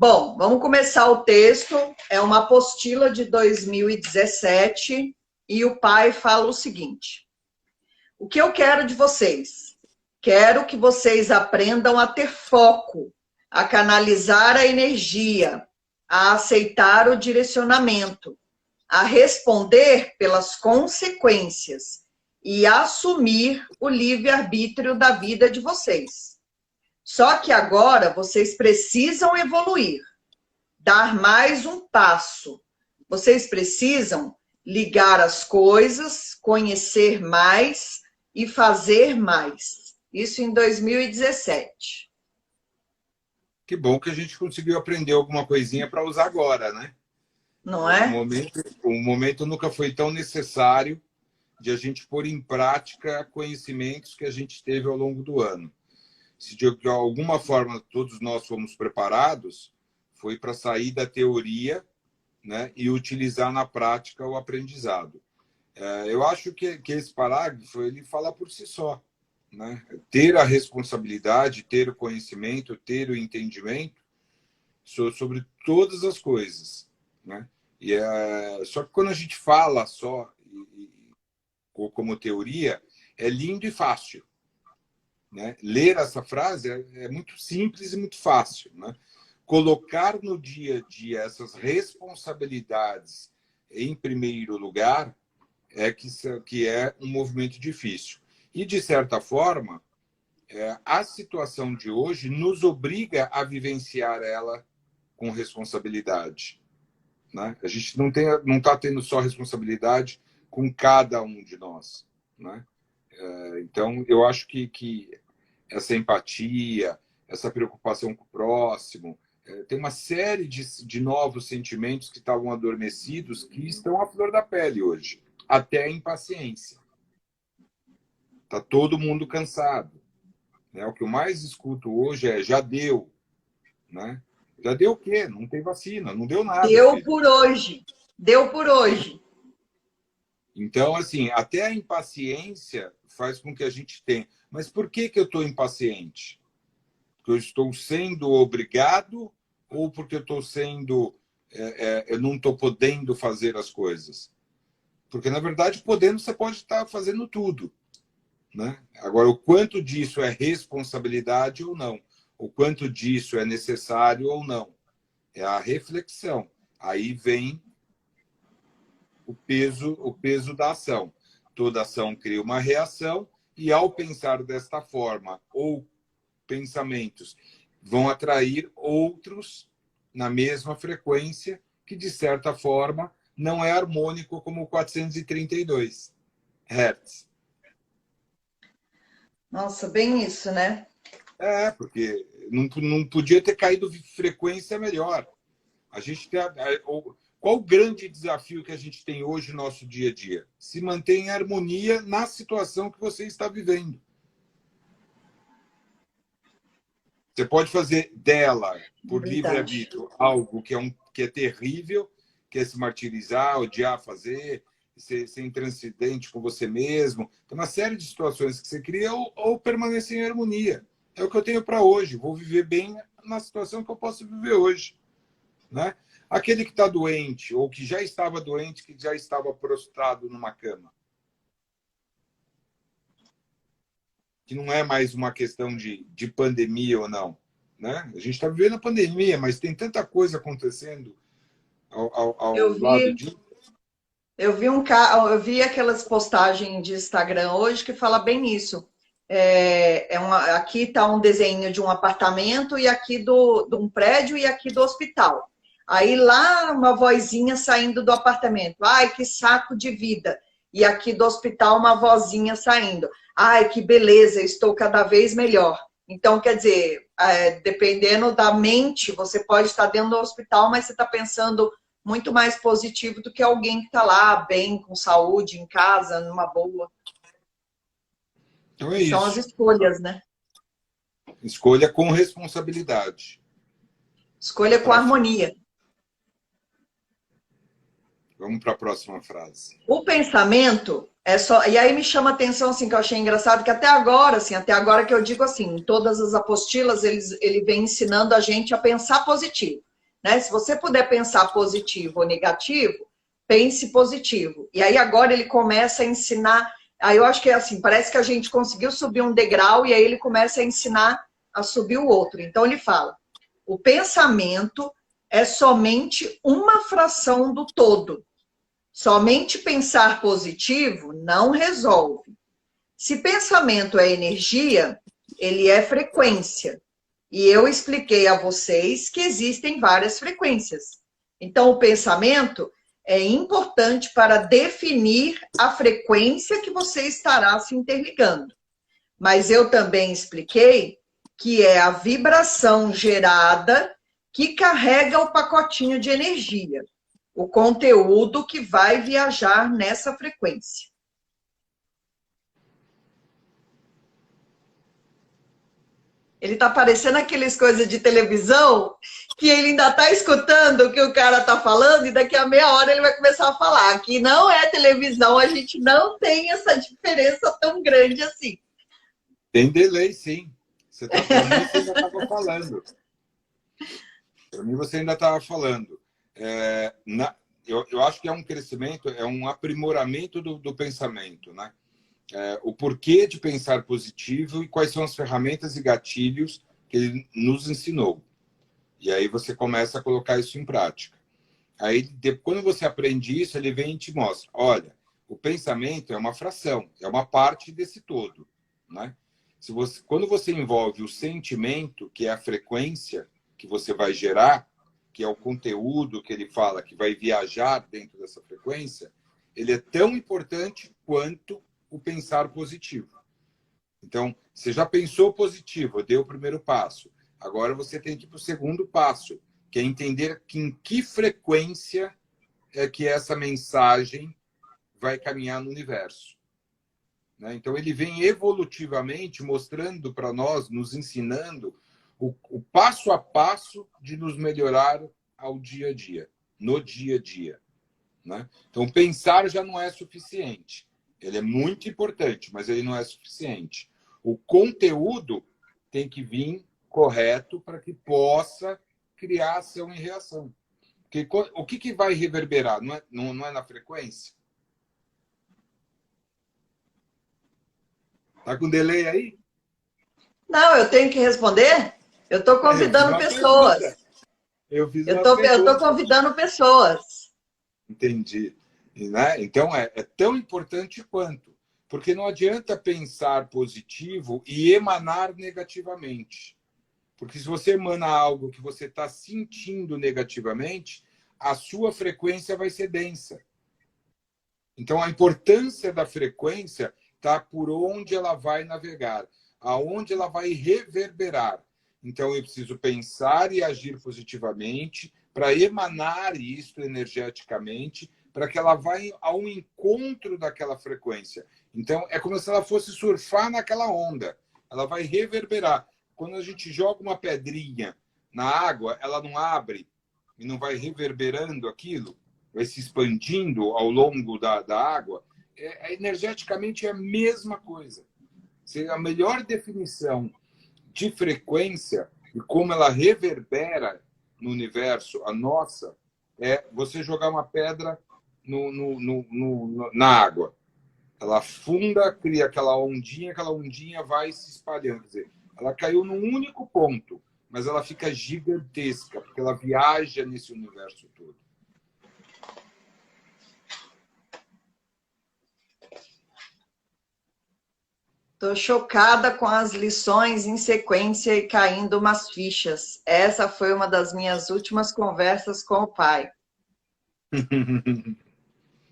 Bom, vamos começar o texto. É uma apostila de 2017 e o pai fala o seguinte: o que eu quero de vocês? Quero que vocês aprendam a ter foco, a canalizar a energia, a aceitar o direcionamento, a responder pelas consequências e a assumir o livre-arbítrio da vida de vocês. Só que agora vocês precisam evoluir, dar mais um passo. Vocês precisam ligar as coisas, conhecer mais e fazer mais. Isso em 2017. Que bom que a gente conseguiu aprender alguma coisinha para usar agora, né? Não é? O momento nunca foi tão necessário de a gente pôr em prática conhecimentos que a gente teve ao longo do ano. Se de alguma forma todos nós fomos preparados, foi para sair da teoria, né, e utilizar na prática o aprendizado. Eu acho que esse parágrafo ele fala por si só, né? Ter a responsabilidade, ter o conhecimento, ter o entendimento sobre todas as coisas, né? Só que quando a gente fala só como teoria, é lindo e fácil, né? Ler essa frase é muito simples e muito fácil, né? Colocar no dia a dia essas responsabilidades em primeiro lugar que é um movimento difícil. E, de certa forma, a situação de hoje nos obriga a vivenciar ela com responsabilidade, né? A gente não está tendo só responsabilidade com cada um de nós, né? Então, eu acho que essa empatia, essa preocupação com o próximo, tem uma série de novos sentimentos que estavam adormecidos que estão à flor da pele hoje. Até a impaciência. Está todo mundo cansado, né? O que eu mais escuto hoje é já deu, né? Já deu o quê? Não tem vacina, não deu nada. Deu Filho. por hoje. Deu por hoje. Então, assim, até a impaciência faz com que a gente tenha. Mas por que eu estou impaciente? Porque eu estou sendo obrigado ou porque eu estou sendo... eu não estou podendo fazer as coisas? Porque, na verdade, podendo, você pode estar fazendo tudo, né? Agora, o quanto disso é responsabilidade ou não? O quanto disso é necessário ou não? É a reflexão. Aí vem o peso da ação. Toda ação cria uma reação e, ao pensar desta forma, ou pensamentos vão atrair outros na mesma frequência que, de certa forma, não é harmônico como 432 Hz. Nossa, bem isso, né? Porque não podia ter caído frequência melhor. A gente tem qual o grande desafio que a gente tem hoje no nosso dia a dia? Se manter em harmonia na situação que você está vivendo. Você pode fazer dela, por livre-arbítrio, algo que é terrível, que é se martirizar, odiar fazer, ser intransigente com você mesmo. Tem uma série de situações que você cria ou permanecer em harmonia. É o que eu tenho para hoje. Vou viver bem na situação que eu posso viver hoje, né? Aquele que está doente, ou que já estava doente, que já estava prostrado numa cama. Que não é mais uma questão de pandemia ou não, né? A gente está vivendo a pandemia, mas tem tanta coisa acontecendo ao lado disso. Eu vi aquelas postagens de Instagram hoje que fala bem isso. Aqui está um desenho de um apartamento e aqui de um prédio e aqui do hospital. Aí lá uma vozinha saindo do apartamento. Ai, que saco de vida. E aqui do hospital uma vozinha saindo. Ai, que beleza, estou cada vez melhor. Então, quer dizer, dependendo da mente, você pode estar dentro do hospital, mas você está pensando muito mais positivo do que alguém que está lá, bem, com saúde, em casa, numa boa. Então é São as isso. escolhas, né? Escolha com responsabilidade. Escolha com harmonia. Vamos para a próxima frase. O pensamento é só... E aí me chama a atenção, assim, que eu achei engraçado, que até agora que eu digo assim, em todas as apostilas, ele vem ensinando a gente a pensar positivo. né? Se você puder pensar positivo ou negativo, pense positivo. E aí agora ele começa a ensinar. Aí eu acho que é assim, parece que a gente conseguiu subir um degrau e aí ele começa a ensinar a subir o outro. Então ele fala: o pensamento é somente uma fração do todo. Somente pensar positivo não resolve. Se pensamento é energia, ele é frequência. E eu expliquei a vocês que existem várias frequências. Então, o pensamento é importante para definir a frequência que você estará se interligando. Mas eu também expliquei que é a vibração gerada que carrega o pacotinho de energia, o conteúdo que vai viajar nessa frequência. Ele tá parecendo aquelas coisas de televisão que ele ainda tá escutando o que o cara tá falando e daqui a meia hora ele vai começar a falar. Aqui não é televisão, a gente não tem essa diferença tão grande assim. Tem delay, sim. Para mim, você ainda estava falando. Para mim, você ainda estava falando. Eu acho que é um crescimento, é um aprimoramento do pensamento, né? O porquê de pensar positivo e quais são as ferramentas e gatilhos que ele nos ensinou. E aí você começa a colocar isso em prática. Aí, quando você aprende isso, ele vem e te mostra: olha, o pensamento é uma fração, é uma parte desse todo, né? Quando você envolve o sentimento, que é a frequência que você vai gerar, que é o conteúdo que ele fala que vai viajar dentro dessa frequência, ele é tão importante quanto o pensar positivo. Então, você já pensou positivo, deu o primeiro passo. Agora você tem que ir para o segundo passo, que é entender em que frequência é que essa mensagem vai caminhar no universo. Né? Então, ele vem evolutivamente mostrando para nós, nos ensinando o passo a passo de nos melhorar ao dia a dia, no dia a dia. Né? Então, pensar já não é suficiente. Ele é muito importante, mas ele não é suficiente. O conteúdo tem que vir correto para que possa criar ação e reação. Porque o que vai reverberar? Não é na frequência? Tá com delay aí? Não, eu tenho que responder? Eu estou convidando pessoas. Eu estou convidando pessoas. Entendi. Né? Então, é tão importante quanto. Porque não adianta pensar positivo e emanar negativamente. Porque se você emana algo que você está sentindo negativamente, a sua frequência vai ser densa. Então, a importância da frequência está por onde ela vai navegar, aonde ela vai reverberar. Então, eu preciso pensar e agir positivamente para emanar isso energeticamente, para que ela vá ao encontro daquela frequência. Então, é como se ela fosse surfar naquela onda. Ela vai reverberar. Quando a gente joga uma pedrinha na água, ela não abre e não vai reverberando aquilo, vai se expandindo ao longo da água. Energeticamente é a mesma coisa. A melhor definição de frequência e como ela reverbera no universo, a nossa, é você jogar uma pedra na água. Ela afunda, cria aquela ondinha vai se espalhando. Quer dizer, ela caiu num único ponto, mas ela fica gigantesca, porque ela viaja nesse universo todo. Estou chocada com as lições em sequência e caindo umas fichas. Essa foi uma das minhas últimas conversas com o pai.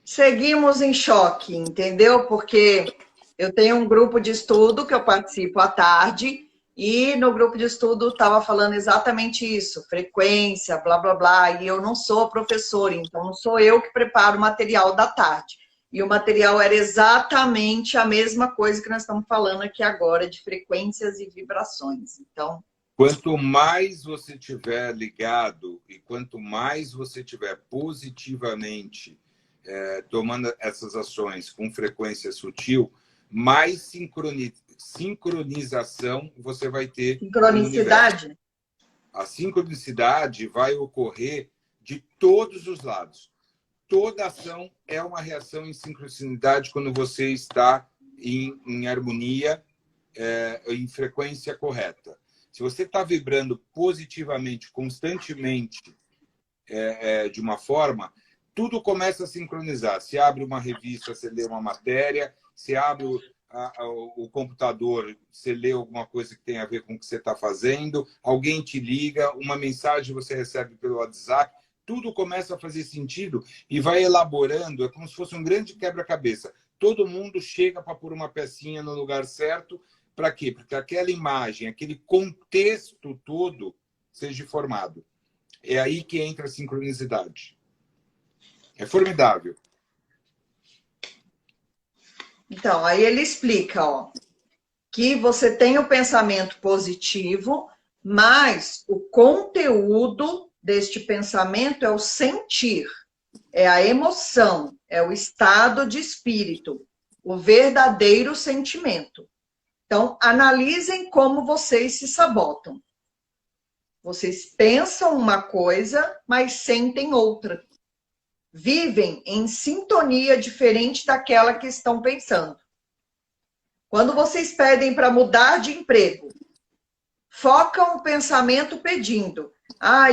Seguimos em choque, entendeu? Porque eu tenho um grupo de estudo que eu participo à tarde e no grupo de estudo estava falando exatamente isso, frequência, blá, blá, blá, e eu não sou professora, então não sou eu que preparo o material da tarde. E o material era exatamente a mesma coisa que nós estamos falando aqui agora, de frequências e vibrações. Então, quanto mais você tiver ligado e quanto mais você tiver positivamente tomando essas ações com frequência sutil, mais sincronização você vai ter. Sincronicidade? A sincronicidade vai ocorrer de todos os lados. Toda ação é uma reação em sincronicidade quando você está em harmonia, em frequência correta. Se você está vibrando positivamente, constantemente, de uma forma, tudo começa a sincronizar. Se abre uma revista, você lê uma matéria, se abre o computador, você lê alguma coisa que tem a ver com o que você está fazendo, alguém te liga, uma mensagem você recebe pelo WhatsApp, tudo começa a fazer sentido e vai elaborando, é como se fosse um grande quebra-cabeça. Todo mundo chega para pôr uma pecinha no lugar certo. Para quê? Porque aquela imagem, aquele contexto todo seja formado. É aí que entra a sincronicidade. É formidável. Então, aí ele explica, ó, que você tem o pensamento positivo, mas o conteúdo deste pensamento é o sentir, é a emoção, é o estado de espírito, o verdadeiro sentimento. Então, analisem como vocês se sabotam. Vocês pensam uma coisa, mas sentem outra. Vivem em sintonia diferente daquela que estão pensando. Quando vocês pedem para mudar de emprego, focam o pensamento pedindo: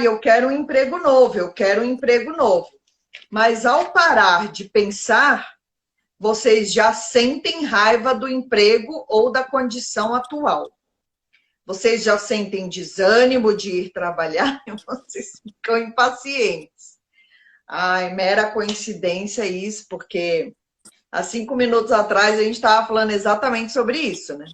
eu quero um emprego novo, eu quero um emprego novo. Mas ao parar de pensar, vocês já sentem raiva do emprego ou da condição atual. Vocês já sentem desânimo de ir trabalhar e vocês ficam impacientes. Mera coincidência isso, porque há 5 minutos atrás a gente estava falando exatamente sobre isso, né?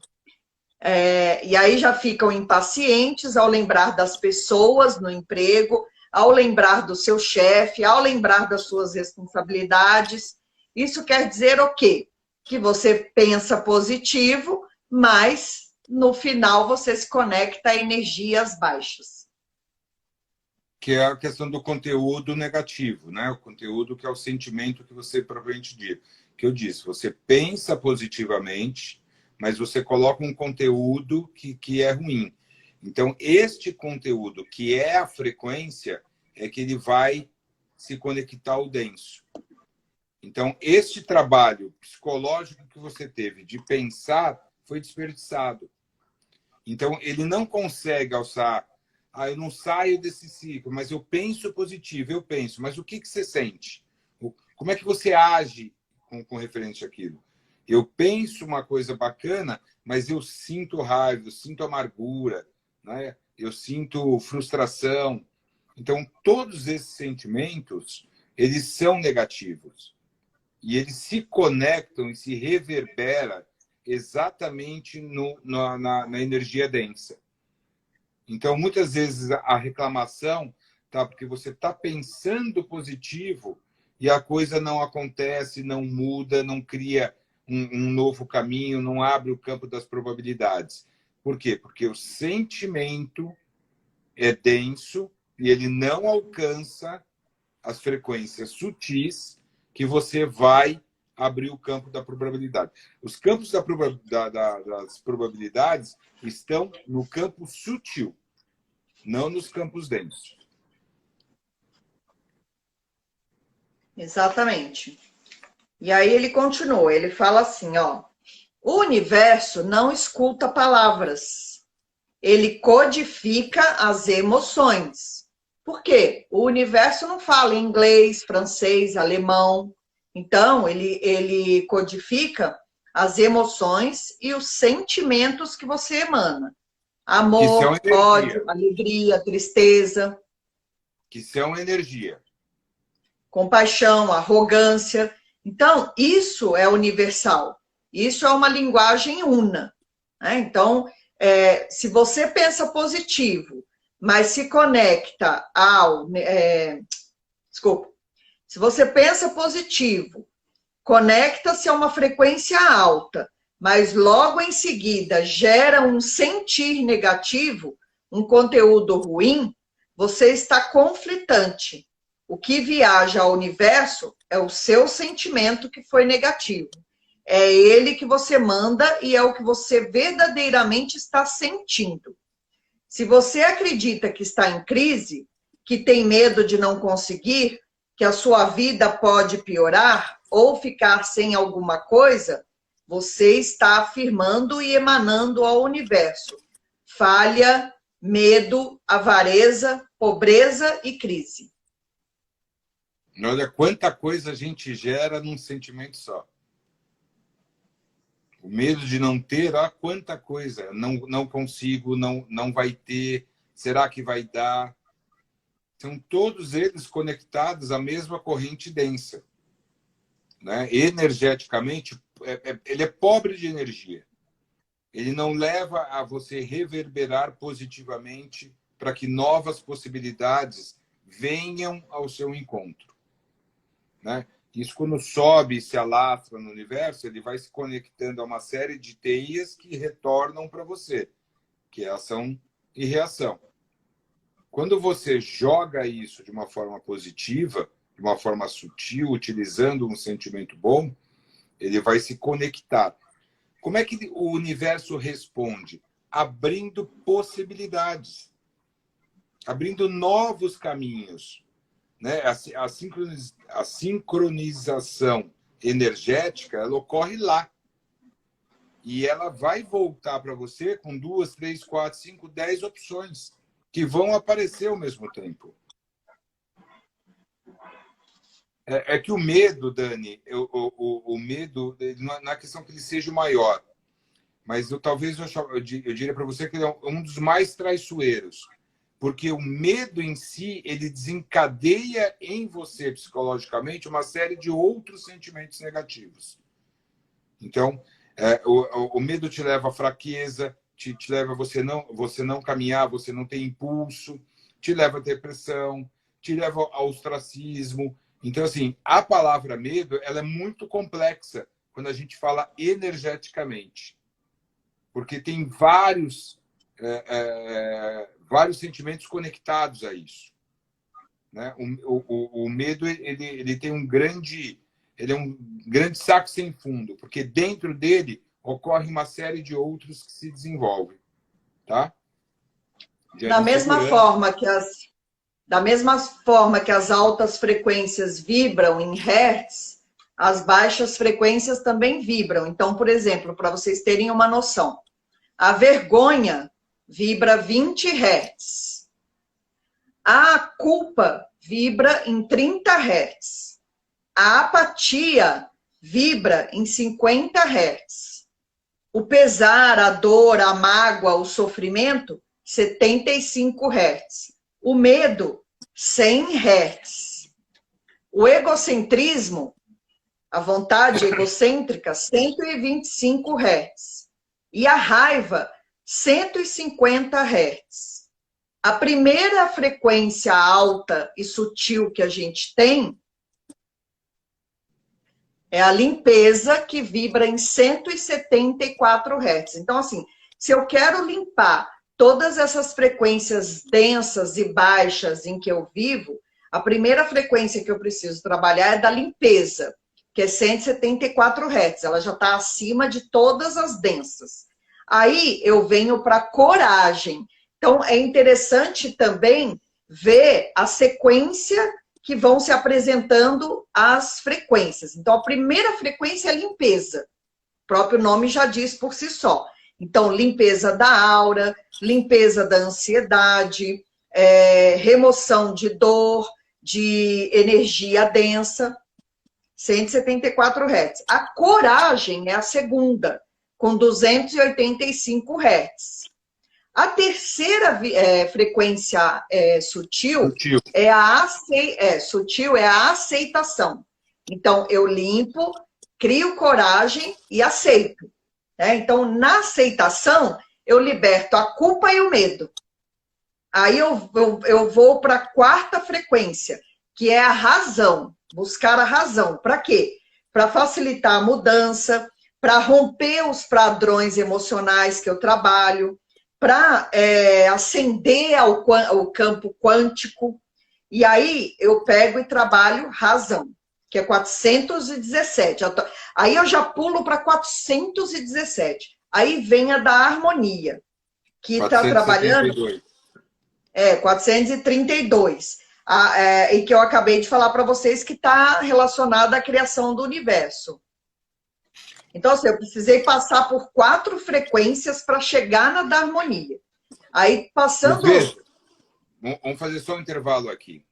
E aí já ficam impacientes ao lembrar das pessoas no emprego, ao lembrar do seu chefe, ao lembrar das suas responsabilidades. Isso quer dizer o quê? Que você pensa positivo, mas no final você se conecta a energias baixas. Que é a questão do conteúdo negativo, né? O conteúdo que é o sentimento que você propriamente diz. Que eu disse, você pensa positivamente, mas você coloca um conteúdo que é ruim. Então, este conteúdo, que é a frequência, é que ele vai se conectar ao denso. Então, este trabalho psicológico que você teve de pensar foi desperdiçado. Então, ele não consegue alçar. Eu não saio desse ciclo, mas eu penso positivo, eu penso. Mas o que você sente? Como é que você age com referente àquilo? Eu penso uma coisa bacana, mas eu sinto raiva, eu sinto amargura, né? Eu sinto frustração. Então, todos esses sentimentos, eles são negativos. E eles se conectam e se reverberam exatamente na energia densa. Então, muitas vezes, a reclamação tá porque você está pensando positivo e a coisa não acontece, não muda, não cria um novo caminho, não abre o campo das probabilidades. Por quê? Porque o sentimento é denso e ele não alcança as frequências sutis que você vai abrir o campo da probabilidade. Os campos das probabilidades estão no campo sutil, não nos campos densos. Exatamente. E aí ele continua, ele fala assim, ó, o universo não escuta palavras, ele codifica as emoções. Por quê? O universo não fala inglês, francês, alemão. Então, ele codifica as emoções e os sentimentos que você emana. Amor, ódio, alegria, tristeza. Que são energia. Compaixão, arrogância. Então, isso é universal. Isso é uma linguagem una. Né? Então, se você pensa positivo, mas se conecta ao... desculpa. Se você pensa positivo, conecta-se a uma frequência alta, mas logo em seguida gera um sentir negativo, um conteúdo ruim, você está conflitante. O que viaja ao universo é o seu sentimento que foi negativo. É ele que você manda e é o que você verdadeiramente está sentindo. Se você acredita que está em crise, que tem medo de não conseguir, que a sua vida pode piorar ou ficar sem alguma coisa, você está afirmando e emanando ao universo falha, medo, avareza, pobreza e crise. Olha quanta coisa a gente gera num sentimento só. O medo de não ter, olha quanta coisa. Não consigo, não vai ter, será que vai dar? São todos eles conectados à mesma corrente densa. Né? Energeticamente, ele é pobre de energia. Ele não leva a você reverberar positivamente para que novas possibilidades venham ao seu encontro. Né? Isso, quando sobe e se alastra no universo, ele vai se conectando a uma série de teias que retornam para você, que é ação e reação. Quando você joga isso de uma forma positiva, de uma forma sutil, utilizando um sentimento bom, ele vai se conectar. Como é que o universo responde? Abrindo possibilidades, abrindo novos caminhos. Né? A sincronização energética, ela ocorre lá. E ela vai voltar para você com 2, 3, 4, 5, 10 opções que vão aparecer ao mesmo tempo. É que o medo, Dani, o medo, não é questão que ele seja o maior, mas talvez eu diria para você que ele é um dos mais traiçoeiros, porque o medo em si, ele desencadeia em você psicologicamente uma série de outros sentimentos negativos. Então, o medo te leva à fraqueza, te leva a você não caminhar, você não tem impulso, te leva à depressão, te leva ao ostracismo. Então, assim, a palavra medo, ela é muito complexa quando a gente fala energeticamente. Porque tem vários sentimentos conectados a isso. Né? O medo, ele tem ele é um grande saco sem fundo, porque dentro dele ocorre uma série de outros que se desenvolvem. Tá? Da mesma forma que as altas frequências vibram em hertz, as baixas frequências também vibram. Então, por exemplo, para vocês terem uma noção, a vergonha vibra 20 hertz. A culpa vibra em 30 hertz. A apatia vibra em 50 hertz. O pesar, a dor, a mágoa, o sofrimento, 75 hertz. O medo, 100 hertz. O egocentrismo, a vontade egocêntrica, 125 hertz. E a raiva, 150 hertz. A primeira frequência alta e sutil que a gente tem é a limpeza, que vibra em 174 hertz. Então, assim, se eu quero limpar todas essas frequências densas e baixas em que eu vivo, a primeira frequência que eu preciso trabalhar é da limpeza, que é 174 hertz. Ela já está acima de todas as densas. Aí eu venho para coragem. Então, é interessante também ver a sequência que vão se apresentando as frequências. Então, a primeira frequência é limpeza. O próprio nome já diz por si só. Então, limpeza da aura, limpeza da ansiedade, remoção de dor, de energia densa, 174 Hz. A coragem é a segunda, com 285 Hz. A terceira frequência sutil é a aceitação. Então, eu limpo, crio coragem e aceito. Né? Então, na aceitação, eu liberto a culpa e o medo. Aí eu vou para a quarta frequência, que é a razão. Buscar a razão. Para quê? Para facilitar a mudança, para romper os padrões emocionais que eu trabalho, para ascender ao campo quântico. E aí eu pego e trabalho razão, que é 417. Aí eu já pulo para 417. Aí vem a da harmonia, que está trabalhando... 432. E que eu acabei de falar para vocês que está relacionada à criação do universo. Então, assim, eu precisei passar por 4 frequências para chegar na da harmonia. Aí, passando... Veja, vamos fazer só um intervalo aqui,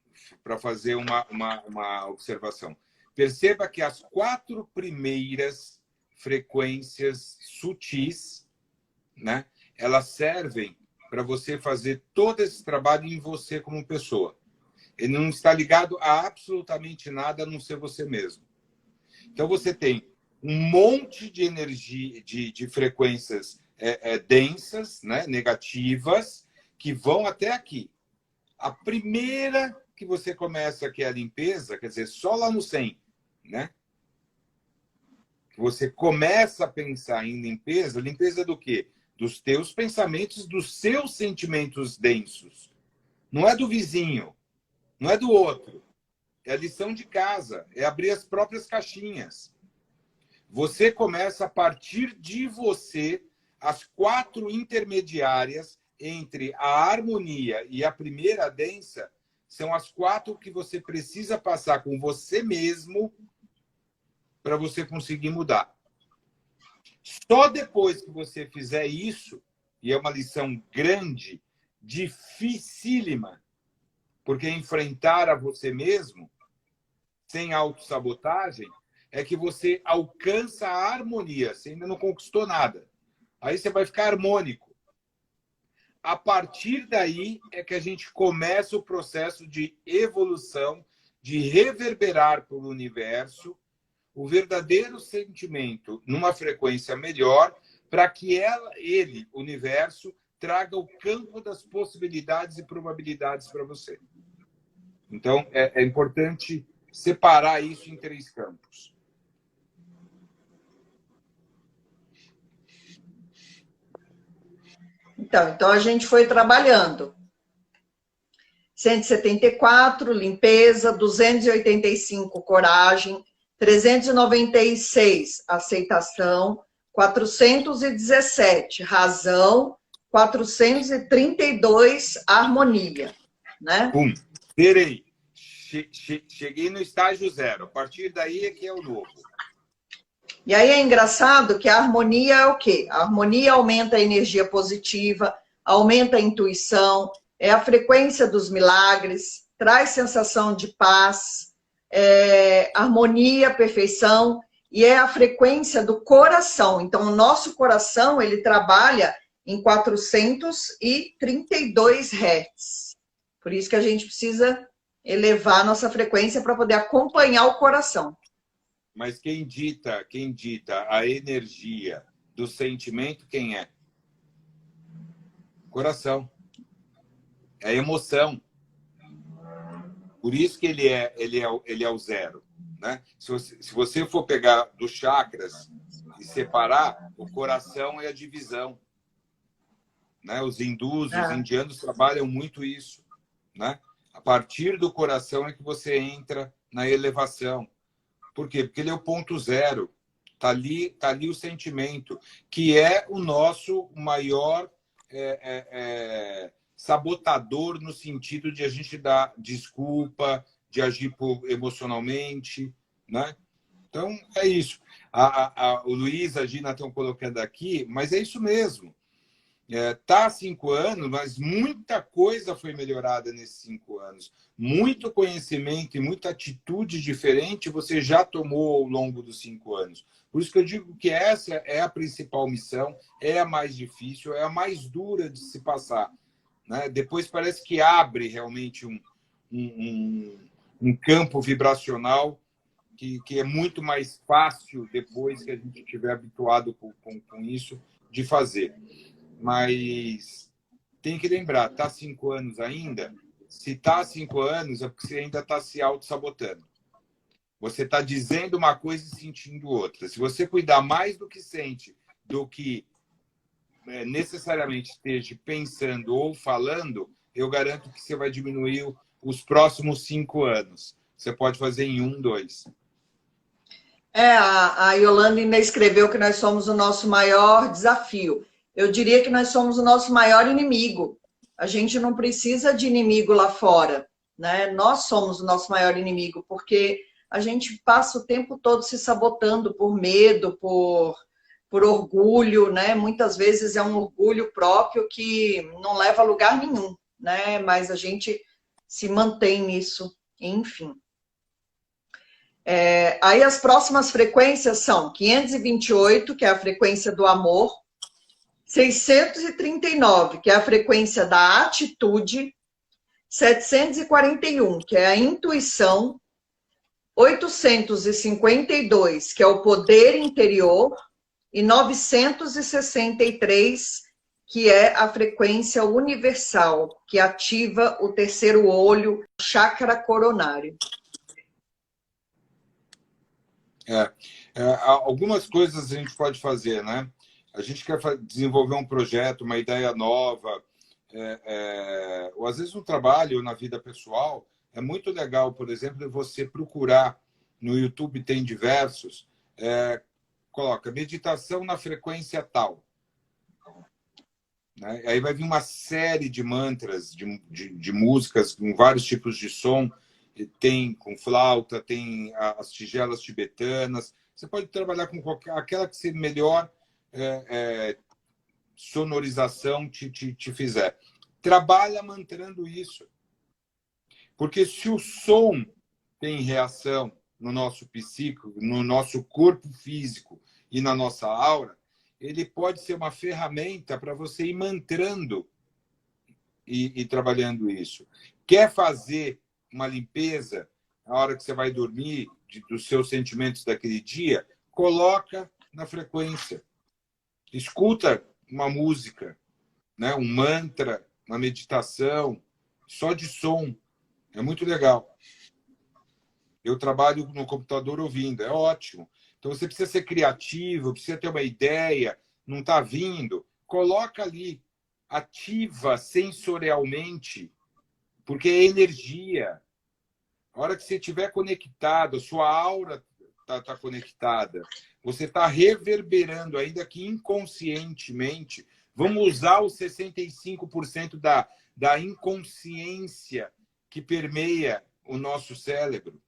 para fazer uma observação. Perceba que as 4 primeiras frequências sutis, né, elas servem para você fazer todo esse trabalho em você como pessoa. Ele não está ligado a absolutamente nada a não ser você mesmo. Então, você tem um monte de energia, de frequências densas, né, negativas, que vão até aqui. A primeira que você começa, que é a limpeza, quer dizer, só lá no 100, né? Você começa a pensar em limpeza. Limpeza do quê? Dos teus pensamentos, dos seus sentimentos densos. Não é do vizinho, não é do outro. É a lição de casa, é abrir as próprias caixinhas. Você começa a partir de você as 4 intermediárias entre a harmonia e a primeira densa, são as 4 que você precisa passar com você mesmo para você conseguir mudar. Só depois que você fizer isso, e é uma lição grande, dificílima, porque enfrentar a você mesmo, sem autossabotagem, é que você alcança a harmonia. Você ainda não conquistou nada. Aí você vai ficar harmônico. A partir daí é que a gente começa o processo de evolução, de reverberar para o universo o verdadeiro sentimento numa frequência melhor, para que ele, o universo, traga o campo das possibilidades e probabilidades para você. Então, é importante separar isso em 3 campos. Então a gente foi trabalhando. 174, limpeza, 285, coragem, 396, aceitação, 417, razão, 432, harmonia, né? Terei. Cheguei no estágio 0. A partir daí é que é o novo. E aí é engraçado que a harmonia é o quê? A harmonia aumenta a energia positiva, aumenta a intuição, é a frequência dos milagres, traz sensação de paz, harmonia, perfeição, e é a frequência do coração. Então, o nosso coração, ele trabalha em 432 Hz. Por isso que a gente precisa elevar a nossa frequência para poder acompanhar o coração. Mas quem dita a energia do sentimento, quem é? Coração. É a emoção. Por isso que ele é o 0. Né? Se você for pegar dos chakras e separar, o coração é a divisão. Né? Os hindus, os indianos trabalham muito isso. Né? A partir do coração é que você entra na elevação. Por quê? Porque ele é o ponto 0. Tá ali o sentimento, que é o nosso maior sabotador no sentido de a gente dar desculpa, de agir emocionalmente, né? Então, é isso. O Luiz, a Gina estão colocando aqui, mas é isso mesmo. Tá há 5 anos, mas muita coisa foi melhorada nesses 5 anos. Muito conhecimento e muita atitude diferente você já tomou ao longo dos 5 anos. Por isso que eu digo que essa é a principal missão, é a mais difícil, é a mais dura de se passar. Né? Depois parece que abre realmente um campo vibracional que é muito mais fácil, depois que a gente estiver habituado com isso, de fazer. Mas tem que lembrar, está há 5 anos ainda? Se está há 5 anos, é porque você ainda está se auto-sabotando. Você está dizendo uma coisa e sentindo outra. Se você cuidar mais do que sente, do que necessariamente esteja pensando ou falando, eu garanto que você vai diminuir os próximos 5 anos. Você pode fazer em 1, 2. A Yolanda ainda escreveu que nós somos o nosso maior desafio. eu diria que nós somos o nosso maior inimigo. A gente não precisa de inimigo lá fora, né? Nós somos o nosso maior inimigo, porque a gente passa o tempo todo se sabotando por medo, por orgulho, né? Muitas vezes é um orgulho próprio que não leva a lugar nenhum, né? Mas a gente se mantém nisso, enfim. Aí as próximas frequências são 528, que é a frequência do amor, 639, que é a frequência da atitude, 741, que é a intuição, 852, que é o poder interior, e 963, que é a frequência universal, que ativa o terceiro olho, o chakra coronário. Algumas coisas a gente pode fazer, né? A gente quer desenvolver um projeto, uma ideia nova, ou às vezes um trabalho na vida pessoal. É muito legal, por exemplo, você procurar no YouTube, tem diversos, coloca meditação na frequência tal. Né? Aí vai vir uma série de mantras, de músicas com vários tipos de som. Tem com flauta, tem as tigelas tibetanas. Você pode trabalhar com aquela que você melhor sonorização te fizer. Trabalha mantrando isso. Porque se o som tem reação no nosso psíquico, no nosso corpo físico e na nossa aura, ele pode ser uma ferramenta para você ir mantrando e trabalhando isso. Quer fazer uma limpeza na hora que você vai dormir dos seus sentimentos daquele dia? Coloca na frequência. Escuta uma música, né? Um mantra, uma meditação, só de som. É muito legal. Eu trabalho no computador ouvindo, é ótimo. Então você precisa ser criativo, precisa ter uma ideia, não está vindo. Coloca ali, ativa sensorialmente, porque é energia. A hora que você estiver conectado, a sua aura está conectada, você está reverberando, ainda que inconscientemente. Vamos usar os 65% da inconsciência que permeia o nosso cérebro.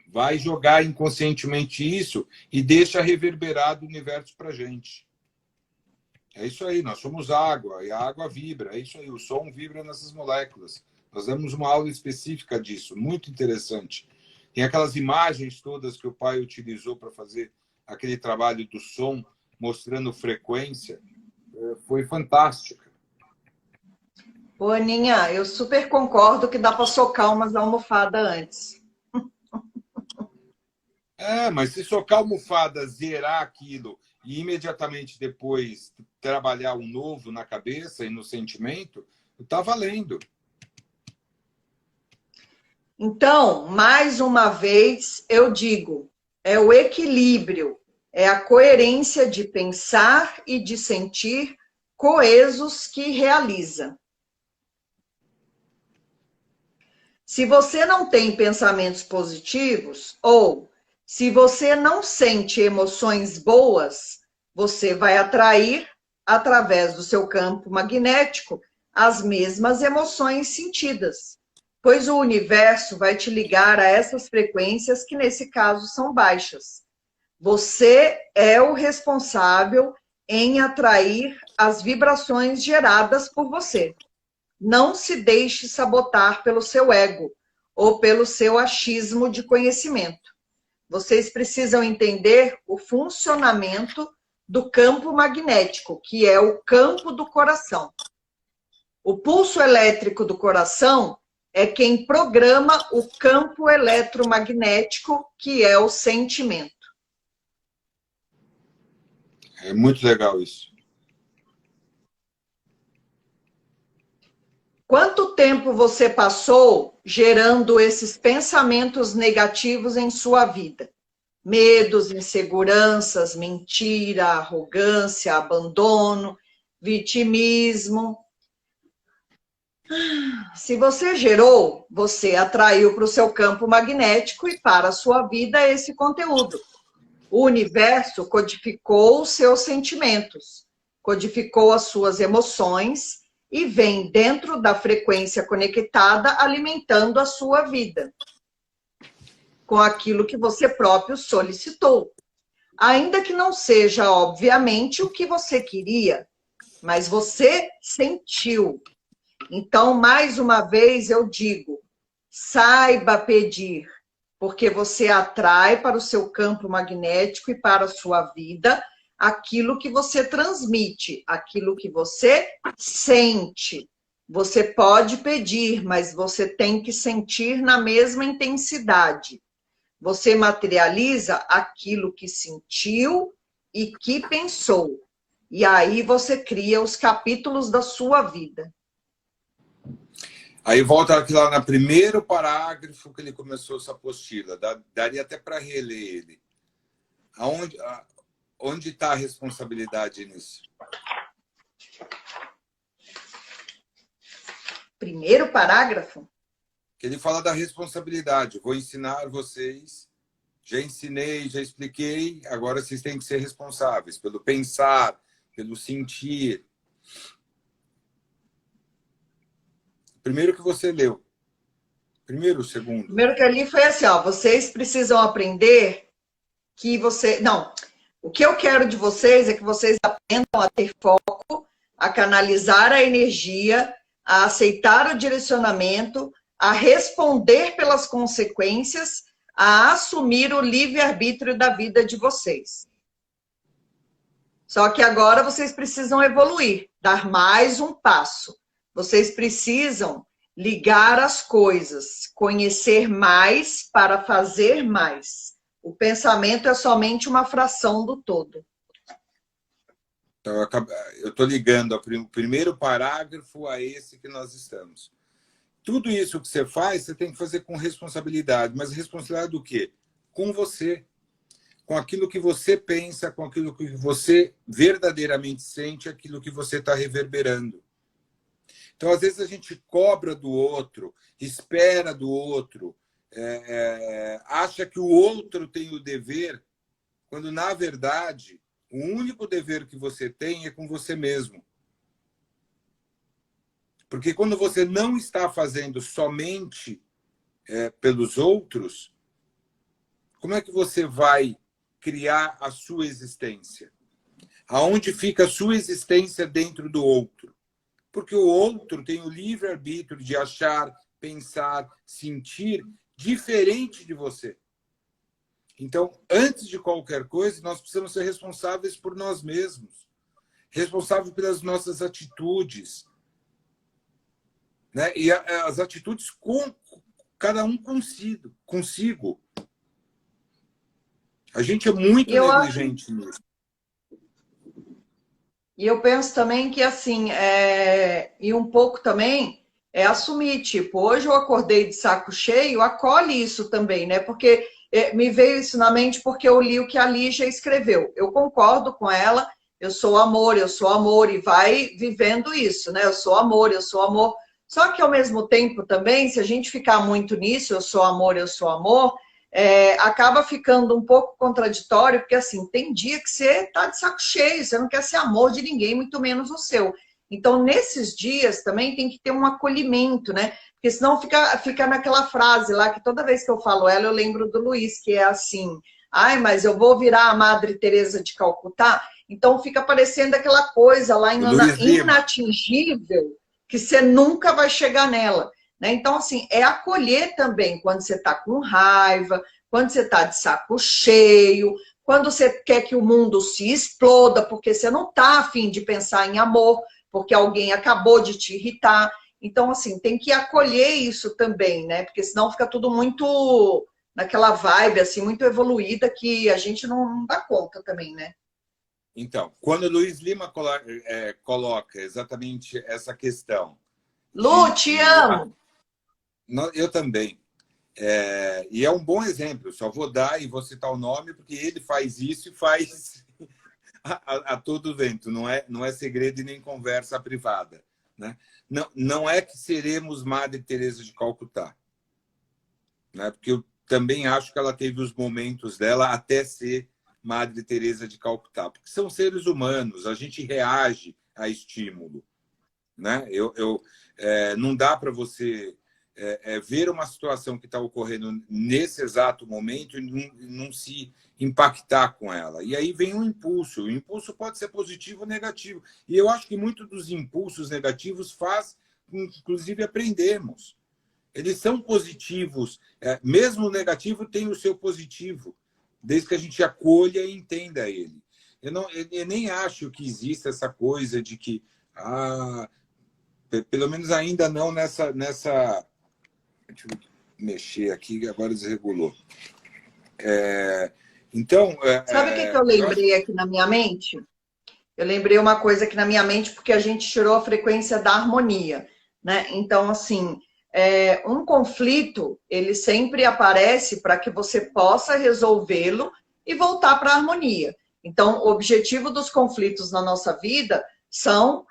Vai jogar inconscientemente isso e deixa reverberar do universo para a gente. É isso aí, nós somos água, e a água vibra, é isso aí, o som vibra nessas moléculas. Nós demos uma aula específica disso, muito interessante. Tem aquelas imagens todas que o pai utilizou para fazer aquele trabalho do som, mostrando frequência. Foi fantástica. Ô, Aninha, eu super concordo que dá para socar umas almofadas antes. Mas se socar a almofada, zerar aquilo e imediatamente depois trabalhar um novo na cabeça e no sentimento, está valendo. Então, mais uma vez, eu digo, é o equilíbrio, é a coerência de pensar e de sentir coesos que realiza. Se você não tem pensamentos positivos, ou se você não sente emoções boas, você vai atrair, através do seu campo magnético, as mesmas emoções sentidas. Pois o universo vai te ligar a essas frequências que, nesse caso, são baixas. Você é o responsável em atrair as vibrações geradas por você. Não se deixe sabotar pelo seu ego ou pelo seu achismo de conhecimento. Vocês precisam entender o funcionamento do campo magnético, que é o campo do coração. O pulso elétrico do coração é quem programa o campo eletromagnético, que é o sentimento. É muito legal isso. Quanto tempo você passou gerando esses pensamentos negativos em sua vida? Medos, inseguranças, mentira, arrogância, abandono, vitimismo. Se você gerou, você atraiu para o seu campo magnético e para a sua vida esse conteúdo. O universo codificou os seus sentimentos, codificou as suas emoções e vem dentro da frequência conectada alimentando a sua vida com aquilo que você próprio solicitou. Ainda que não seja, obviamente, o que você queria, mas você sentiu. Então, mais uma vez, eu digo, saiba pedir, porque você atrai para o seu campo magnético e para a sua vida aquilo que você transmite, aquilo que você sente. Você pode pedir, mas você tem que sentir na mesma intensidade. Você materializa aquilo que sentiu e que pensou. E aí você cria os capítulos da sua vida. Aí volta aqui lá no primeiro parágrafo que ele começou essa apostila. Daria até para reler ele. Onde está a responsabilidade nisso? Primeiro parágrafo? Que ele fala da responsabilidade. Vou ensinar vocês. Já ensinei, já expliquei. Agora vocês têm que ser responsáveis pelo pensar, pelo sentir. Primeiro que você leu. Primeiro, segundo. Primeiro que eu li foi assim, ó, vocês precisam aprender que você... Não, o que eu quero de vocês é que vocês aprendam a ter foco, a canalizar a energia, a aceitar o direcionamento, a responder pelas consequências, a assumir o livre-arbítrio da vida de vocês. Só que agora vocês precisam evoluir, dar mais um passo. Vocês precisam ligar as coisas, conhecer mais para fazer mais. O pensamento é somente uma fração do todo. Então, eu estou ligando o primeiro parágrafo a esse que nós estamos. Tudo isso que você faz, você tem que fazer com responsabilidade. Mas responsabilidade do quê? Com você. Com aquilo que você pensa, com aquilo que você verdadeiramente sente, aquilo que você está reverberando. Então, às vezes, a gente cobra do outro, espera do outro, acha que o outro tem o dever, quando, na verdade, o único dever que você tem é com você mesmo. Porque quando você não está fazendo somente pelos outros, como é que você vai criar a sua existência? Aonde fica a sua existência dentro do outro? Porque o outro tem o livre-arbítrio de achar, pensar, sentir diferente de você. Então, antes de qualquer coisa, nós precisamos ser responsáveis por nós mesmos. Responsáveis pelas nossas atitudes. Né? E as atitudes com cada um consigo. A gente é muito negligente nisso. E eu penso também que, assim, e um pouco também é assumir, tipo, hoje eu acordei de saco cheio, acolhe isso também, né? Porque me veio isso na mente porque eu li o que a Lígia escreveu. Eu concordo com ela, eu sou amor, e vai vivendo isso, né? Eu sou amor. Só que, ao mesmo tempo, também, se a gente ficar muito nisso, eu sou amor, acaba ficando um pouco contraditório, porque, assim, tem dia que você tá de saco cheio, você não quer ser amor de ninguém, muito menos o seu. Então, nesses dias, também tem que ter um acolhimento, né? Porque senão fica naquela frase lá, que toda vez que eu falo ela, eu lembro do Luiz, que é assim, ai, mas eu vou virar a Madre Teresa de Calcutá? Então, fica parecendo aquela coisa lá inatingível, que você nunca vai chegar nela. Né? Então, assim, é acolher também quando você está com raiva, quando você está de saco cheio, quando você quer que o mundo se exploda, porque você não está a fim de pensar em amor, porque alguém acabou de te irritar. Então, assim, tem que acolher isso também, né? Porque senão fica tudo muito naquela vibe, assim, muito evoluída, que a gente não dá conta também, né? Então, quando o Luiz Lima coloca exatamente essa questão... Lu, te amo! Eu também. E é um bom exemplo. Só vou dar e vou citar o nome, porque ele faz isso e faz a todo vento. Não é segredo e nem conversa privada. Né? Não é que seremos Madre Teresa de Calcutá. Né? Porque eu também acho que ela teve os momentos dela até ser Madre Teresa de Calcutá, porque são seres humanos, a gente reage a estímulo, né? Não dá para você ver uma situação que está ocorrendo nesse exato momento e não se impactar com ela. E aí vem um impulso. O impulso pode ser positivo ou negativo. E eu acho que muito dos impulsos negativos faz, inclusive, aprendermos. Eles são positivos. Mesmo o negativo tem o seu positivo, desde que a gente acolha e entenda ele. Eu nem acho que exista essa coisa de que, pelo menos ainda não nessa. Deixa eu mexer aqui, agora desregulou. Então. Sabe o que eu lembrei aqui na minha mente? Eu lembrei uma coisa aqui na minha mente, porque a gente tirou a frequência da harmonia, né? Então, assim, um conflito, ele sempre aparece para que você possa resolvê-lo e voltar para a harmonia. Então, o objetivo dos conflitos na nossa vida são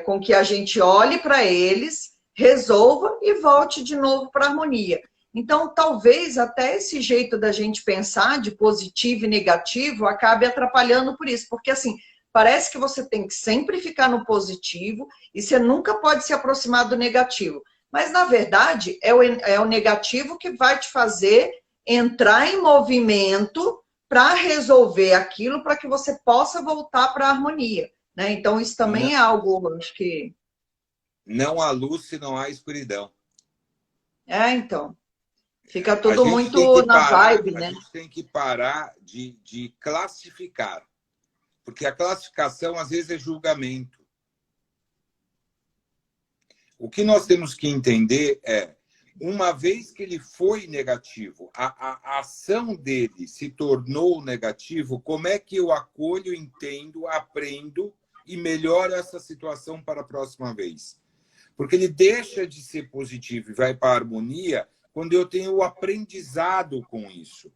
com que a gente olhe para eles, resolva e volte de novo para a harmonia. Então, talvez até esse jeito da gente pensar de positivo e negativo acabe atrapalhando por isso, porque assim, parece que você tem que sempre ficar no positivo e você nunca pode se aproximar do negativo. Mas, na verdade, é o negativo que vai te fazer entrar em movimento para resolver aquilo, para que você possa voltar para a harmonia, né? Então, isso também é algo, acho que... Não há luz se não há escuridão. Então. Fica tudo muito na vibe, né? A gente tem que parar de classificar. Porque a classificação, às vezes, é julgamento. O que nós temos que entender é, uma vez que ele foi negativo, a ação dele se tornou negativo, como é que eu acolho, entendo, aprendo e melhoro essa situação para a próxima vez? Porque ele deixa de ser positivo e vai para a harmonia quando eu tenho o aprendizado com isso.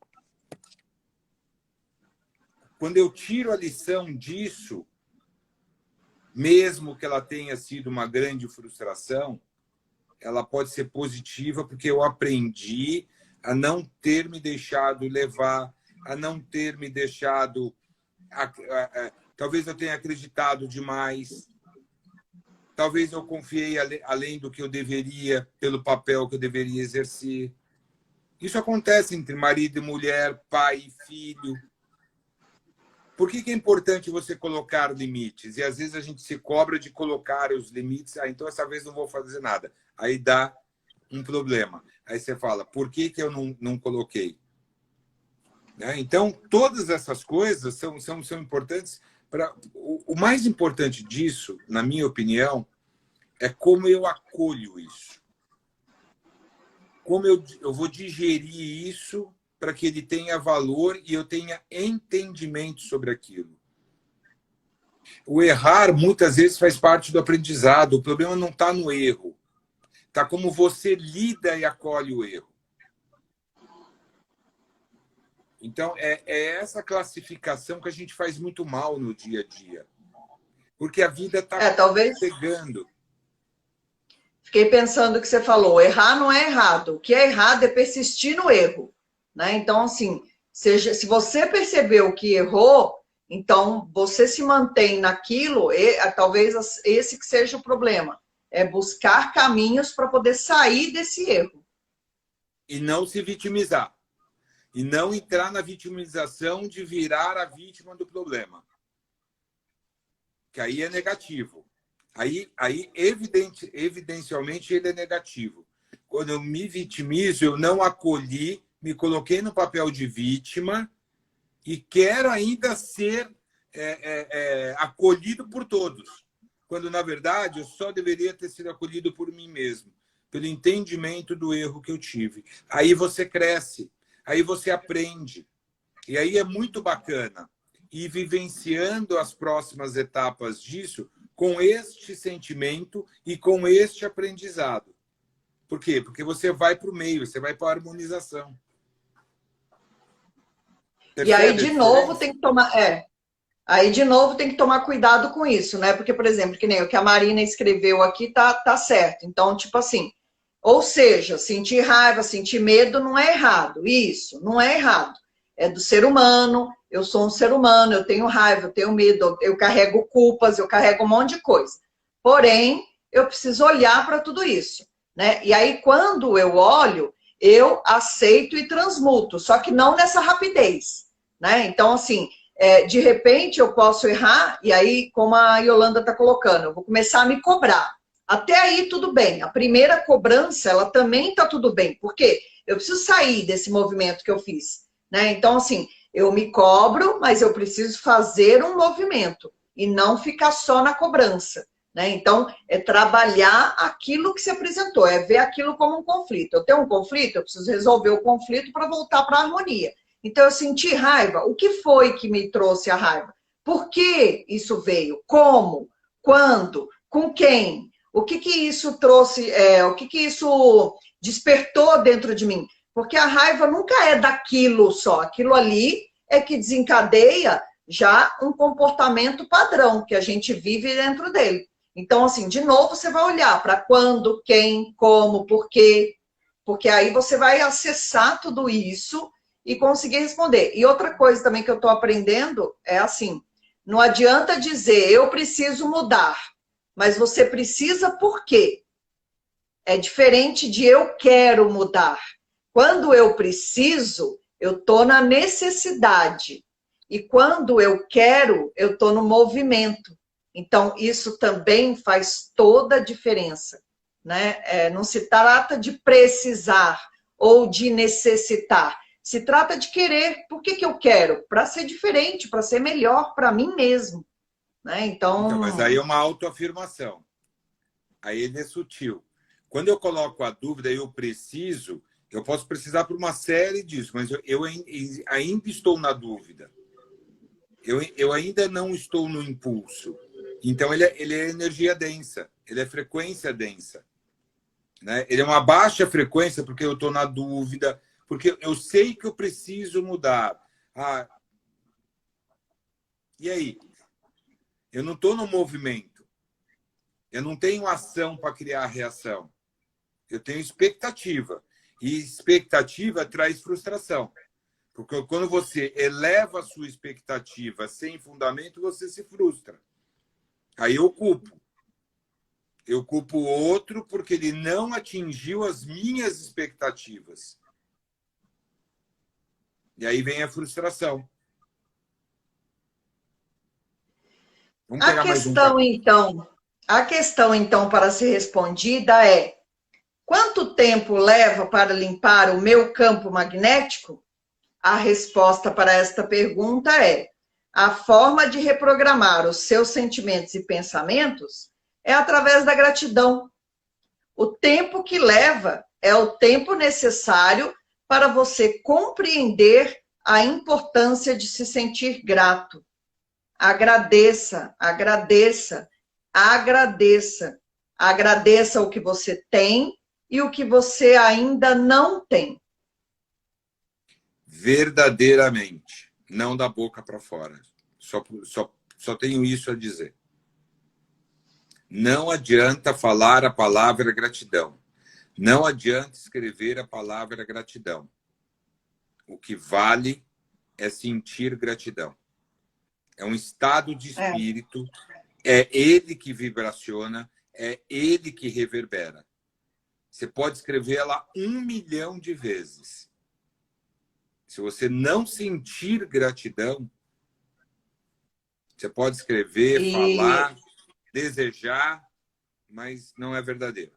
Quando eu tiro a lição disso, mesmo que ela tenha sido uma grande frustração, ela pode ser positiva porque eu aprendi a não ter me deixado levar, a não ter me deixado... Talvez eu tenha acreditado demais, talvez eu confiei além do que eu deveria, pelo papel que eu deveria exercer. Isso acontece entre marido e mulher, pai e filho. Por que é importante você colocar limites? E às vezes a gente se cobra de colocar os limites. Então essa vez não vou fazer nada. Aí dá um problema. Aí você fala, por que eu não coloquei? Né? Então, todas essas coisas são importantes. O mais importante disso, na minha opinião, é como eu acolho isso. Como eu vou digerir isso para que ele tenha valor e eu tenha entendimento sobre aquilo. O errar, muitas vezes, faz parte do aprendizado. O problema não está no erro. Está como você lida e acolhe o erro. Então, é essa classificação que a gente faz muito mal no dia a dia. Porque a vida está talvez... pegando. Fiquei pensando o que você falou. Errar não é errado. O que é errado é persistir no erro. Né? Então, assim, se você percebeu que errou, então você se mantém naquilo, talvez esse que seja o problema. É buscar caminhos para poder sair desse erro. E não se vitimizar. E não entrar na vitimização de virar a vítima do problema. Que aí é negativo. Aí evidencialmente, ele é negativo. Quando eu me vitimizo, eu não acolhi, me coloquei no papel de vítima e quero ainda ser acolhido por todos. Quando, na verdade, eu só deveria ter sido acolhido por mim mesmo, pelo entendimento do erro que eu tive. Aí você cresce. Aí você aprende. E aí é muito bacana ir vivenciando as próximas etapas disso com este sentimento e com este aprendizado. Por quê? Porque você vai para o meio, você vai para a harmonização. Percebe? E aí, de novo, tem que tomar... Aí, de novo, tem que tomar cuidado com isso, né? Porque, por exemplo, que nem o que a Marina escreveu aqui tá certo. Então, tipo assim... Ou seja, sentir raiva, sentir medo não é errado. Isso, não é errado. é do ser humano, eu sou um ser humano, eu tenho raiva, eu tenho medo, eu carrego culpas, eu carrego um monte de coisa. Porém, eu preciso olhar para tudo isso, né? E aí, quando eu olho, eu aceito e transmuto, só que não nessa rapidez, né? Então, assim, de repente eu posso errar, e aí, como a Yolanda está colocando, eu vou começar a me cobrar. Até aí, tudo bem. A primeira cobrança, ela também está tudo bem. Por quê? Eu preciso sair desse movimento que eu fiz, né? Então, assim, eu me cobro, mas eu preciso fazer um movimento e não ficar só na cobrança, né? Então, é trabalhar aquilo que se apresentou, é ver aquilo como um conflito. Eu tenho um conflito, eu preciso resolver o conflito para voltar para a harmonia. Então, eu senti raiva. O que foi que me trouxe a raiva? Por que isso veio? Como? Quando? Com quem? O que isso trouxe? O que isso despertou dentro de mim? Porque a raiva nunca é daquilo só. Aquilo ali é que desencadeia já um comportamento padrão que a gente vive dentro dele. Então, assim, de novo, você vai olhar para quando, quem, como, por quê. Porque aí você vai acessar tudo isso e conseguir responder. E outra coisa também que eu estou aprendendo é assim, não adianta dizer eu preciso mudar, mas você precisa por quê? É diferente de eu quero mudar. Quando eu preciso, eu estou na necessidade. E quando eu quero, eu estou no movimento. Então, isso também faz toda a diferença, né? Não se trata de precisar ou de necessitar. Se trata de querer. Por que eu quero? Para ser diferente, para ser melhor para mim mesmo, né? Então, mas aí é uma autoafirmação. Aí ele é sutil. Quando eu coloco a dúvida, eu preciso, eu posso precisar por uma série disso, mas eu ainda estou na dúvida. Eu ainda não estou no impulso. Então, ele é energia densa, ele é frequência densa, né? Ele é uma baixa frequência porque eu estou na dúvida, porque eu sei que eu preciso mudar. E aí? Eu não estou no movimento. Eu não tenho ação para criar reação. Eu tenho expectativa. E expectativa traz frustração. Porque quando você eleva a sua expectativa sem fundamento, você se frustra. Aí eu culpo. Eu culpo o outro porque ele não atingiu as minhas expectativas. E aí vem a frustração. Vamos pegar mais um. A questão, então, para ser respondida é: quanto tempo leva para limpar o meu campo magnético? A resposta para esta pergunta é: a forma de reprogramar os seus sentimentos e pensamentos é através da gratidão. O tempo que leva é o tempo necessário para você compreender a importância de se sentir grato. Agradeça, agradeça, agradeça. Agradeça o que você tem e o que você ainda não tem. Verdadeiramente, não da boca para fora. Só tenho isso a dizer. Não adianta falar a palavra gratidão. Não adianta escrever a palavra gratidão. O que vale é sentir gratidão. É um estado de espírito, é ele que vibraciona, é ele que reverbera. Você pode escrever ela 1 milhão de vezes. Se você não sentir gratidão, você pode escrever, falar, desejar, mas não é verdadeiro.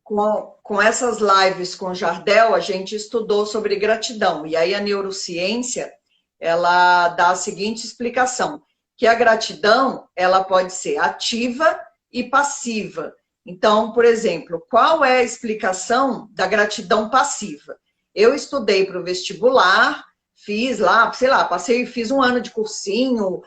Com essas lives com o Jardel, a gente estudou sobre gratidão. E aí a neurociência, ela dá a seguinte explicação, que a gratidão, ela pode ser ativa e passiva. Então, por exemplo, qual é a explicação da gratidão passiva? Eu estudei para o vestibular, fiz lá, sei lá, fiz um ano de cursinho,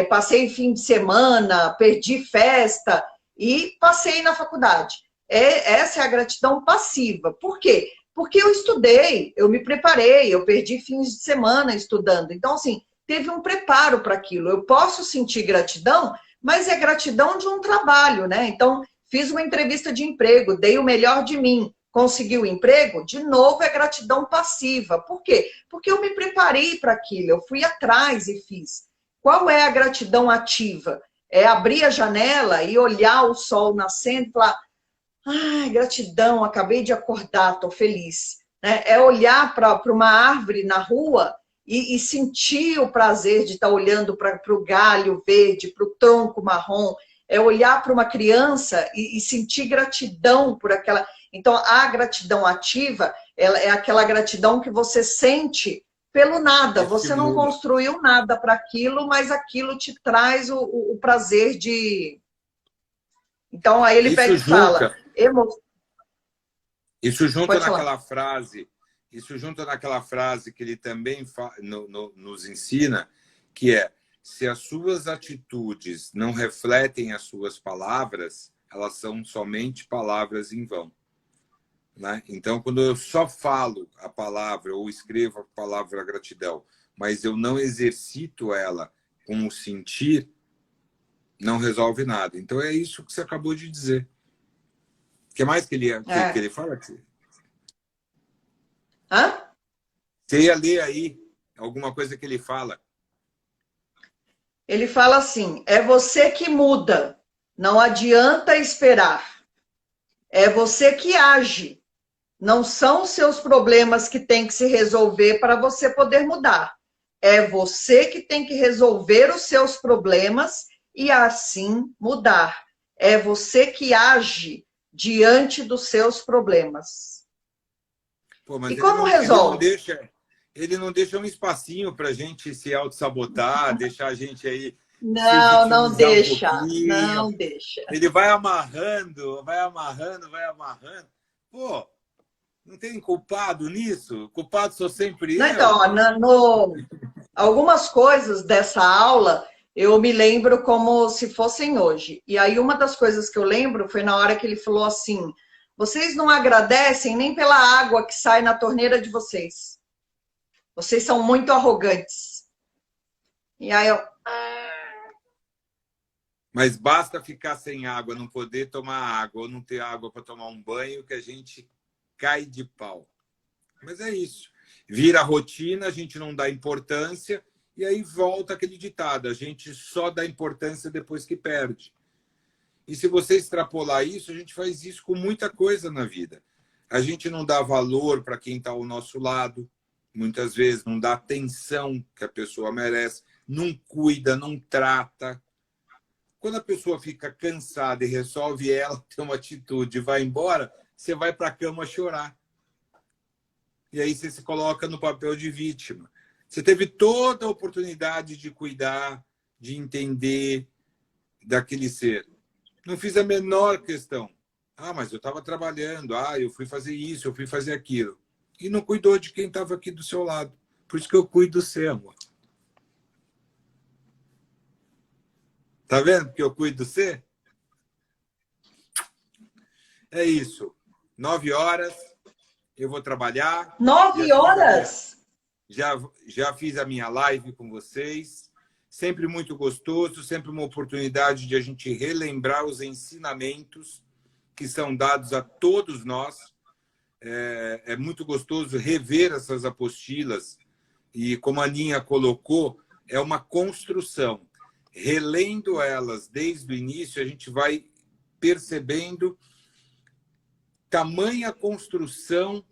passei fim de semana, perdi festa e passei na faculdade. Essa é a gratidão passiva. Por quê? Porque eu estudei, eu me preparei, eu perdi fins de semana estudando. Então, assim, teve um preparo para aquilo. Eu posso sentir gratidão, mas é gratidão de um trabalho, né? Então, fiz uma entrevista de emprego, dei o melhor de mim. conseguiu o emprego, de novo é gratidão passiva. Por quê? Porque eu me preparei para aquilo, eu fui atrás e fiz. Qual é a gratidão ativa? É abrir a janela e olhar o sol nascendo e falar, ai, gratidão, acabei de acordar, estou feliz. Né? É olhar para uma árvore na rua e sentir o prazer de estar olhando para o galho verde, para o tronco marrom. É olhar para uma criança e sentir gratidão por aquela... Então, a gratidão ativa ela é aquela gratidão que você sente pelo nada. Você não construiu nada para aquilo, mas aquilo te traz o prazer de... Então, aí ele pega e fala... Isso junto naquela frase... Isso junto naquela frase que ele também nos ensina, que é: se as suas atitudes não refletem as suas palavras, elas são somente palavras em vão. Né? Então, quando eu só falo a palavra ou escrevo a palavra gratidão, mas eu não exercito ela com o sentir, não resolve nada. Então, é isso que você acabou de dizer. O que mais que ele fala? Hã? Você ia ler aí alguma coisa que ele fala? Ele fala assim, é você que muda, não adianta esperar. É você que age. Não são os seus problemas que tem que se resolver para você poder mudar. É você que tem que resolver os seus problemas e assim mudar. É você que age diante dos seus problemas. Pô, mas e como resolve? Ele não deixa um espacinho para a gente se auto-sabotar, deixar a gente aí Não, não deixa. Não deixa. Ele vai amarrando, vai amarrando, vai amarrando. Pô, não tem culpado nisso? Culpado sou sempre eu. Então, algumas coisas dessa aula eu me lembro como se fossem hoje. E aí uma das coisas que eu lembro foi na hora que ele falou assim, vocês não agradecem nem pela água que sai na torneira de vocês. Vocês são muito arrogantes. E aí eu... Mas basta ficar sem água, não poder tomar água, ou não ter água para tomar um banho, que a gente cai de pau. Mas é isso. Vira rotina, a gente não dá importância, e aí volta aquele ditado, a gente só dá importância depois que perde. E se você extrapolar isso, a gente faz isso com muita coisa na vida. A gente não dá valor para quem está ao nosso lado, muitas vezes não dá atenção que a pessoa merece, não cuida, não trata. Quando a pessoa fica cansada e resolve ela ter uma atitude e vai embora, você vai para a cama chorar. E aí você se coloca no papel de vítima. Você teve toda a oportunidade de cuidar, de entender daquele ser. Não fiz a menor questão. Ah, mas eu estava trabalhando. Ah, eu fui fazer isso, eu fui fazer aquilo. E não cuidou de quem estava aqui do seu lado. Por isso que eu cuido do seu, amor. Tá vendo porque eu cuido do você? É isso. 9 horas, eu vou trabalhar. 9 horas? Já fiz a minha live com vocês. Sempre muito gostoso, sempre uma oportunidade de a gente relembrar os ensinamentos que são dados a todos nós. É muito gostoso rever essas apostilas. E como a Aninha colocou, é uma construção. Relendo elas desde o início, a gente vai percebendo tamanha construção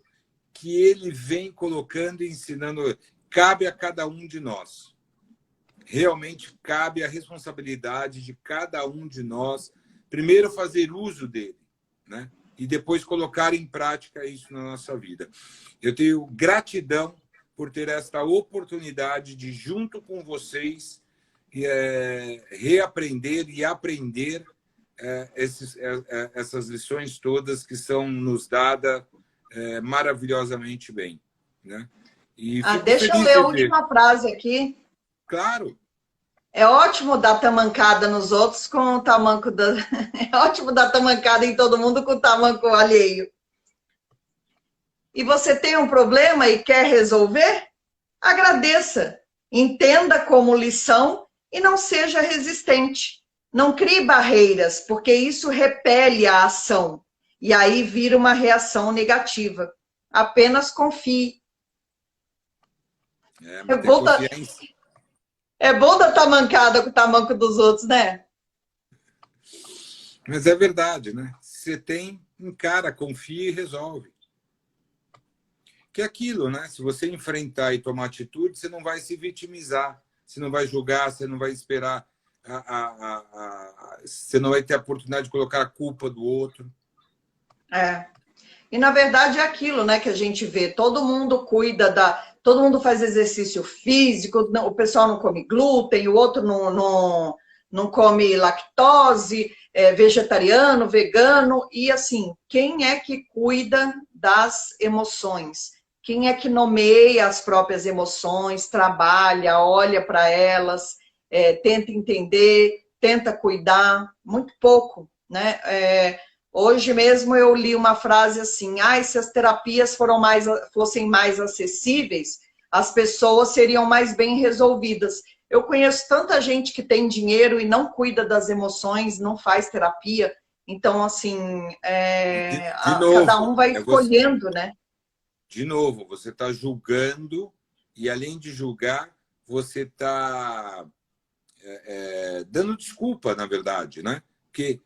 que ele vem colocando e ensinando. Cabe a cada um de nós. Realmente cabe a responsabilidade de cada um de nós, primeiro fazer uso dele, né? E depois colocar em prática isso na nossa vida. Eu tenho gratidão por ter esta oportunidade de, junto com vocês, reaprender e aprender essas lições todas que são nos dadas maravilhosamente bem, né? E deixa eu ler a última frase aqui. Claro. É ótimo dar tamancada nos outros com o tamanco da... É ótimo dar tamancada em todo mundo com o tamanco alheio. E você tem um problema e quer resolver? Agradeça. Entenda como lição e não seja resistente. Não crie barreiras, porque isso repele a ação. E aí vira uma reação negativa. Apenas confie. É bom dar tamancada com o tamanco dos outros, né? Mas é verdade, né? Você tem, encara, confia e resolve. Que é aquilo, né? Se você enfrentar e tomar atitude, você não vai se vitimizar, você não vai julgar, você não vai esperar, você não vai ter a oportunidade de colocar a culpa do outro. É. E, na verdade, é aquilo, né, que a gente vê. Todo mundo cuida todo mundo faz exercício físico, o pessoal não come glúten, o outro não come lactose, é vegetariano, vegano. E, assim, quem é que cuida das emoções? Quem é que nomeia as próprias emoções, trabalha, olha para elas, tenta entender, tenta cuidar? Muito pouco, né? Hoje mesmo eu li uma frase assim: se as terapias fossem mais acessíveis, as pessoas seriam mais bem resolvidas. Eu conheço tanta gente que tem dinheiro e não cuida das emoções, não faz terapia. Então, assim, de novo, cada um vai escolhendo, né? De novo, você está julgando e, além de julgar, você está dando desculpa, na verdade, né? Porque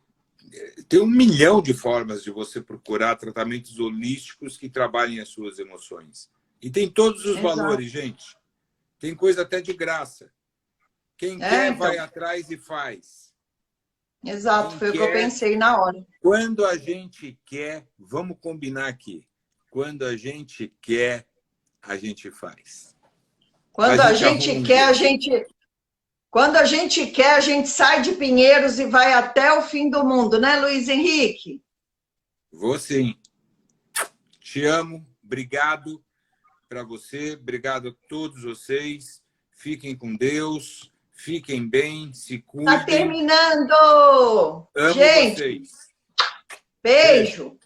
tem 1 milhão de formas de você procurar tratamentos holísticos que trabalhem as suas emoções. E tem todos os valores, gente. Tem coisa até de graça. Quem quer, então, vai atrás e faz. Exato, foi o que eu pensei na hora. Quando a gente quer, vamos combinar aqui. Quando a gente quer, a gente faz. Quando a gente quer, Quando a gente quer, a gente sai de Pinheiros e vai até o fim do mundo, né, Luiz Henrique? Vou sim. Te amo, obrigado para você, obrigado a todos vocês. Fiquem com Deus, fiquem bem, se cuidem. Tá terminando! Amo gente, vocês. Beijo.